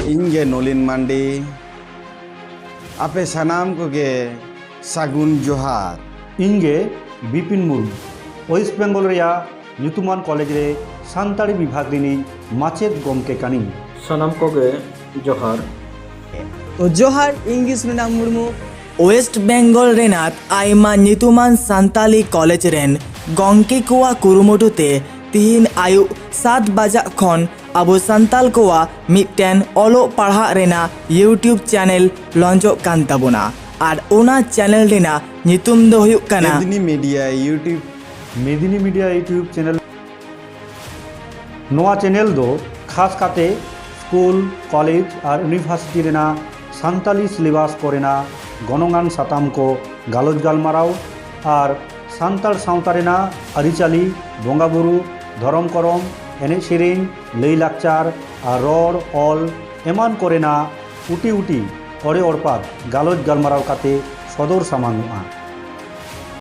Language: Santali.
इंगे नलिन मांडी आपे सनाम को गे सागुन जोहार इंगे बिपिन मुर्मू वेस्ट बेंगल रेया ᱧᱩᱛᱩᱢᱟᱱ कॉलेज रे सानताड़ी विभाग रिनी माचेद गोमके कानी सानाम कोगे जोहार। तो जोहार इंगी सुनीना मुर्मू वेस्ट बेंगल रेनात आयमा ᱧᱩᱛᱩᱢᱟᱱ सानताली कॉलेज रेन गंके कोवा कुरुमुटुते तिहिन आयु 7 बजा खन आबो सान्ताल कोवा मिटटेन ओलो पढ़ा रेना यूट्यूब चैनल लॉन्चो कान ताबोना आर ओना चैनल रेना ᱧᱩᱛᱩᱢ दो हुयुग काना मेदिनी मीडिया यूट्यूब चैनल। नोआ चैनल दो खास काते स्कूल कॉलेज और यूनिवर्सिटी रेना सान्ताली सिलेबास को रेना गणगान साताम को गालोज गालमाराव और सान्ताल सावता रेना आरिचाली बोंगा बुरु धरम करम एने सेरेन लई लाकचार और रड़ ऑल एमान को रेना उटी उटी ओरे ओरपात गालोज गालमाराव काते सदर सामानुआ।